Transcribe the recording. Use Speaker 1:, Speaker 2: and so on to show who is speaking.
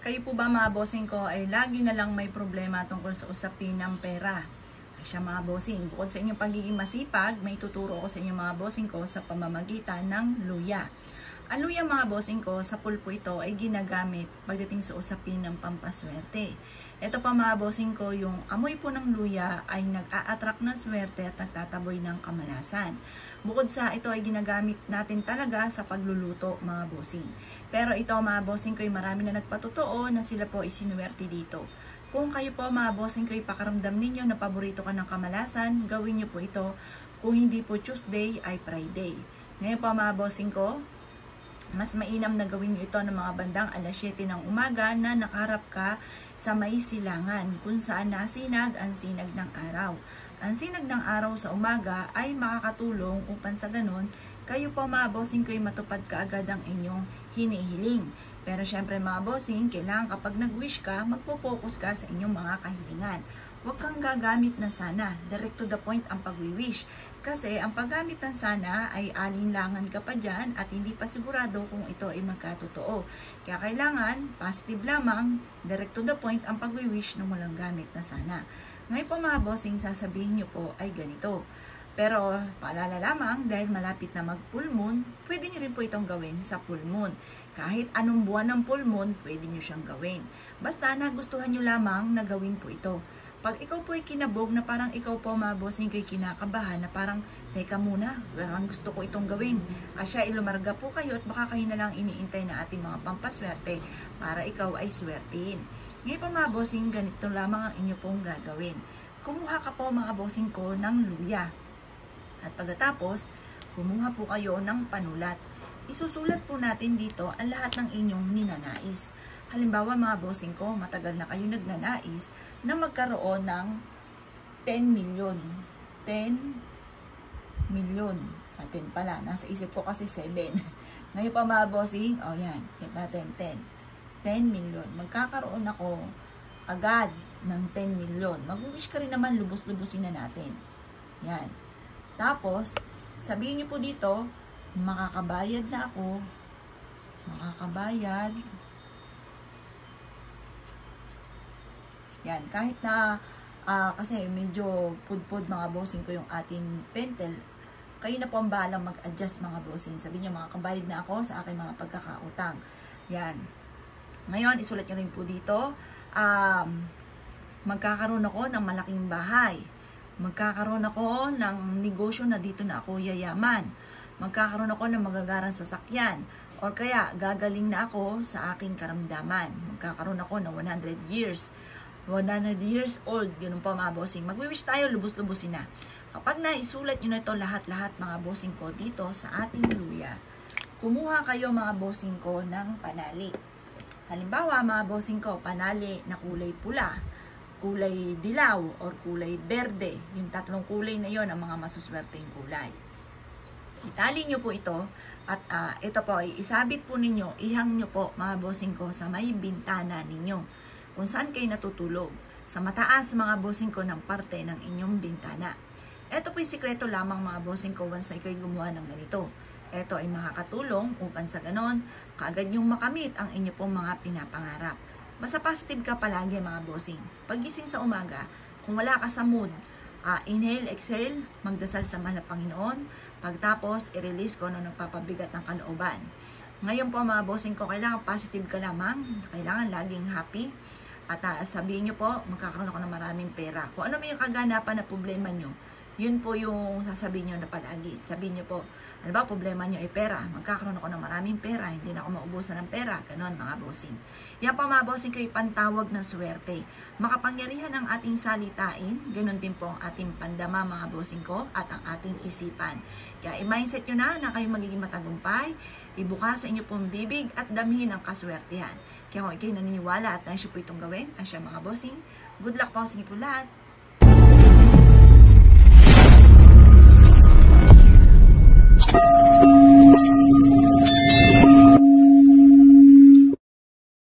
Speaker 1: Kayo po ba mga bossing ko ay lagi na lang may problema tungkol sa usapin ng pera? Siya mga bossing, bukod sa inyong pagiging masipag, may tuturo ko sa inyong mga bossing ko sa pamamagitan ng luya. Ang luya mga bossing ko, sa pulpo ito ay ginagamit pagdating sa usapin ng pampaswerte. Ito pa mga bossing ko, yung amoy po ng luya ay nag-a-attract ng swerte at nagtataboy ng kamalasan. Bukod sa ito ay ginagamit natin talaga sa pagluluto mga bossing. Pero ito mga bossing ko ay marami na nagpatotoo na sila po isinuwerte dito. Kung kayo po mga bossing ko ay pakaramdam ninyo na paborito ka ng kamalasan, gawin nyo po ito. Kung hindi po Tuesday ay Friday. Ngayon po mga bossing ko, mas mainam na gawin nyo ito ng mga bandang alas 7 ng umaga na nakaharap ka sa may silangan kung saan nasinag ang sinag ng araw. Ang sinag ng araw sa umaga ay makakatulong upang sa ganun, kayo po mga bossing ko ay matupad kaagad ang inyong hinihiling. Pero syempre mga bossing, kailangan kapag nag-wish ka, magpo-focus ka sa inyong mga kahilingan. Huwag kang gagamit na sana, direct to the point ang pag-wish. Kasi ang paggamit ng sana ay alinlangan ka pa dyan at hindi pa sigurado kung ito ay magkatotoo. Kaya kailangan, positive lamang, direct to the point ang pag-wish ng walang gamit na sana. Ngayon po mga bossing, sasabihin nyo po ay ganito. Pero paalala lamang, dahil malapit na mag-full moon, pwede nyo rin po itong gawin sa full moon. Kahit anong buwan ng full moon, pwede nyo siyang gawin. Basta nagustuhan nyo lamang na gawin po ito. Pag ikaw po ay kinabog na parang ikaw po mga bossing ko'y kinakabahan na parang, teka muna, parang gusto ko itong gawin. Asya, ilumarga po kayo at baka kayo na lang iniintay na ating mga pampaswerte para ikaw ay swertiin. Ngayon po mga bossing, ganito lamang ang inyo pong gagawin. Kumuha ka po mga bossing ko ng luya. At pagkatapos, kumuha po kayo ng panulat. Isusulat po natin dito ang lahat ng inyong ninanais. Halimbawa mga bossing ko, matagal na kayo nagnanais na magkaroon ng 10 million. 10 million. Atin pala, nasa isip ko kasi 7. Ngayon pa mga bossing, yan, set natin 10. 10 million. Magkakaroon ako agad ng 10 million. Mag-wish ka rin naman, lubos-lubusin na natin. Yan. Tapos, sabihin niyo po dito, makakabayad na ako. Makakabayad. Yan, kahit na kasi medyo pudpud mga bossing ko yung ating pentel, kayo na po ang bahalang mag-adjust mga bossing. Sabihin niyo, makakabayad na ako sa aking mga pagkakautang. Yan. Ngayon, isulat niyo rin po dito, magkakaroon ako ng malaking bahay. Magkakaroon ako ng negosyo na dito na ako yayaman. Magkakaroon ako ng magagarang sasakyan. O kaya, gagaling na ako sa aking karamdaman. Magkakaroon ako ng 100 years. 100 years old. Ganun po mga bossing. Mag-wish tayo, lubos-lubusin na. Kapag naisulat nyo na ito lahat-lahat mga bossing ko dito sa ating luya, kumuha kayo mga bossing ko ng panali. Halimbawa mga bossing ko, panali na kulay pula, kulay dilaw, or kulay berde. Yung tatlong kulay na yon ang mga masuswerteng kulay. Itali nyo po ito at ito po ay isabit po ninyo, ihang nyo po mga bossing ko sa may bintana ninyo. Kung saan kayo natutulog. Sa mataas mga bossing ko ng parte ng inyong bintana. Ito po yung sikreto lamang mga bossing ko once na ikaw gumawa ng ganito. Ito ay makakatulong upang sa ganon, kaagad yung makamit ang inyo pong mga pinapangarap. Basta positive ka palagi mga bossing. Paggising sa umaga, kung wala ka sa mood, inhale, exhale, magdasal sa mahal na Panginoon. Pagtapos, i-release ko nung nagpapabigat ng kalooban. Ngayon po mga bossing ko, kailangan positive ka lamang. Kailangan laging happy. At sabihin nyo po, magkakaroon ako ng maraming pera. Kung ano may kaganapan na problema nyo, yun po yung sasabihin nyo na palagi. Sabihin nyo po, ano ba, problema nyo ay pera. Magkakaroon ako ng maraming pera. Hindi na ako maubusan ng pera. Ganon mga bossing. Yan po mga bossing kayo pantawag ng swerte. Makapangyarihan ang ating salitain. Ganon din po ang ating pandama mga bossing ko at ang ating isipan. Kaya i-mindset nyo na kayo magiging matagumpay. Ibukas sa inyo pong bibig at damhin ang kaswertehan. Kaya kung ikaw'y naniniwala at nais po itong gawin, asya mga bossing, good luck po sa inyo po lahat.